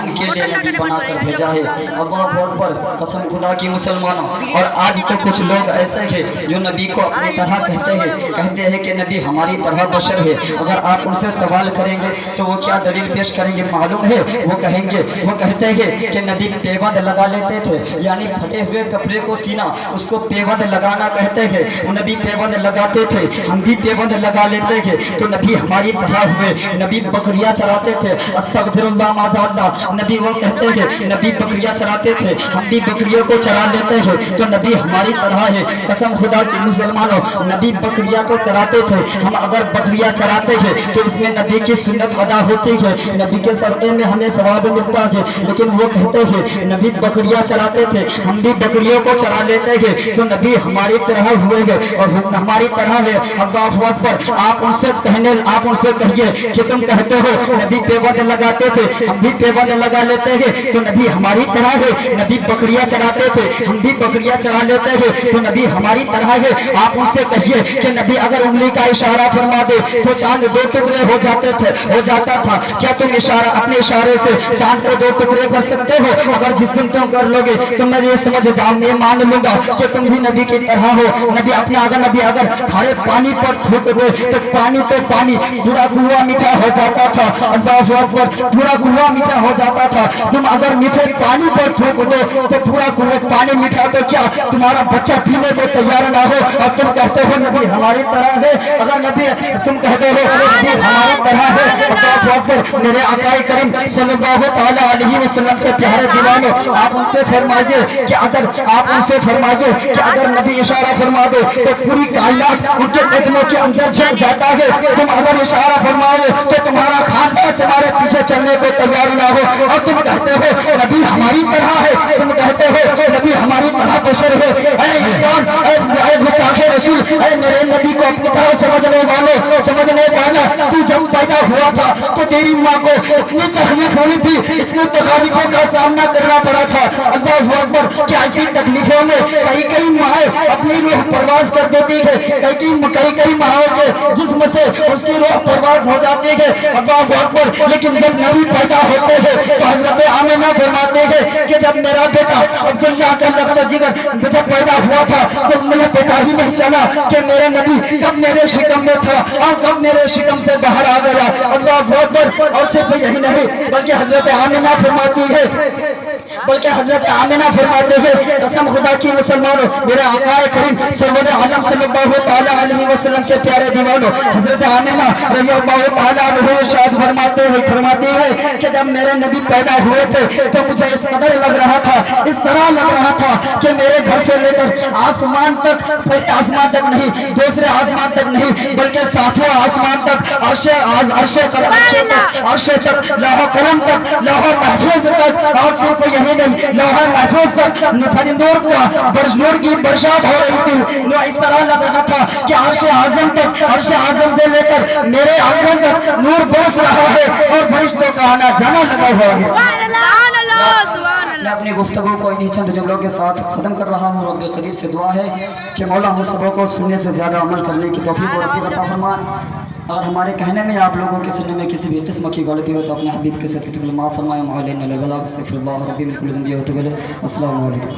इम्तिहान के लिए नबी बनाकर भेजा है। अल्लाह अकबर, कसम खुदा की मुसलमानों। और आज तो कुछ लोग ऐसे हैं जो नबी को अपनी तरह कहते हैं कि नबी हमारी तरह बशर है। अगर आप उनसे सवाल करेंगे तो वो क्या दलील पेश करेंगे मालूम है? वो कहते हैं कि नबी पेबंद लगा लेते थे, यानी फटे हुए कपड़े को सीना उसको पेबंद लगाना कहते हैं। वो नबी पेबंद लगाते थे, हम भी पेबंद लगा लेते थे, तो नबी हमारी तरह हुए। नबी बकरियां चराते थे, अस्तगफिरुल्लाह माज़अल्लाह। नबी वो कहते हैं नबी बकरियां चराते थे, हम भी बकरियों को चरा लेते हैं, तो नबी हमारी तरह है। कसम खुदा की मुसलमानों, नबी बकरियां तो चराते थे, हम अगर बकरियां चराते हैं तो इसमें नबी की सुन्नत अदा होती है, नबी के सदक़े में हमें सवाब मिलता है। लेकिन वो कहते हैं नबी बकरियां चराते थे, हम भी बकरियों को चरा लेते हैं, तो नबी हमारी तरह हुए हैं और हमारी तरह है। अल्लाहु अकबर। आप उनसे कहिए कि तुम कहते हो नबी पेबंद लगाते थे, हम भी पेबंद लगा लेते हैं, तो नबी हमारी तरह है। नबी बकरियां चराते थे, हम भी बकरियां चरा लेते हैं, तो नबी हमारी तरह है। आप उनसे कहिए कि नबी अगर उंगली का इशारा फरमा दे तो चांद दो टुकड़े हो जाता था। क्या तुम अपने इशारे से चांद को दो टुकड़े कर सकते हो? अगर जिस दिन तुम कर लोगे तो मैं ये समझ जाऊं, मैं मान लूंगा कि तुम भी नबी की तरह हो। नबी अगर खारे पानी पर थूक दे तो पानी पूरा कुआं मीठा हो जाता था। अल्लाहु अकबर। पूरा कुआं मीठा हो जाता था। तुम अगर मीठे पानी पर थूक दो तो पूरा कुआं पानी मीठा, तो क्या तुम्हारा बच्चा पीने को तैयार ना हो? और तुम कहते हो नबी हमारी तरह है। अगर नबी तुम कहते हो नबी हमारी तरह है, अल्लाहु अकबर। मेरे आकाए करीम सल्लल्लाहु तआला अलैहि वसल्लम के प्यारे दीवानों, आप उनसे फरमाइए कि अगर नबी इशारा फरमा दे तो पूरी कायनात उनके कदमों के अंदर झुक जाता है। तुम अगर इशारा फरमाए तो तुम्हारा खानदान तुम्हारे पीछे चलने को तैयार ना हो। और तुम कहते हो नबी हमारी तरह है, तुम कहते हो नबी हमारी तरह बशर है। ऐ इंसान, ऐ गुस्ताखे रसूल, ऐ मेरे नबी को अपनी तरह समझने वाला, तू जब पैदा हुआ था तो तेरी माँ को इतनी तकलीफ हुई थी, इतनी तकलीफों का सामना करना पड़ा था। अल्लाहु अकबर। क्या ऐसी तकलीफों में कई माँ अपनी रूह परवाज कर देती है, कई माओं के जिस्म से उसकी रूह परवाज हो जाती है। अल्लाहु अकबर। लेकिन जब नबी पैदा होते हैं तो हजरत आमिना फरमाते हैं कि जब मेरा बेटा अब्दुल्लाह का लख्त जिगर जब पैदा हुआ था तो मुझे पता ही नहीं चला कि मेरे नबी कब मेरे शिकम में था और कब मेरे शिकम से बाहर आ गया। अल्लाहु अकबर। और सिर्फ यही नहीं बल्कि हजरत आमिना फरमाते हैं कसम खुदा की मुसलमानों, मेरे आकाए करीम सरवर आलम सल्लल्लाहु तआला अलैहि वसल्लम के प्यारे दीवानों, हजरत आमिना रज़ियल्लाहु तआला अन्हा इरशाद फरमाती है कि जब मेरे नबी पैदा हुए थे तो मुझे इस कदर लग रहा था कि मेरे घर से लेकर आसमान तक, पहले आसमान तक नहीं, दूसरे आसमान तक नहीं, बल्कि सातवें आसमान तक, अर्श तक, लौह कलम तक, लौह महफूज तक, और सिर्फ यही नहीं लौह महफूज तक नूर की बरसात हो रही थी। इस तरह लग रहा था कि अर्श आज़म से लेकर मेरे आंगन तक नूर बरस रहा है और फरिश्तों का आना जाना लगा हुआ है। मैं अपनी गुफ्तगू को इन्हीं चंद जुमलों के साथ ख़त्म कर रहा हूँ। रब्बे करीब से दुआ है कि मौला हम सबों को सुनने से ज़्यादा अमल करने की तौफीक और रफ़ीक अता फरमाए। अगर हमारे कहने में आप लोगों के सुनने में किसी भी किस्म की गलती हो तो अपने हबीब के साथ माफ़ फरमाए। अस्सलामु अलैकुम।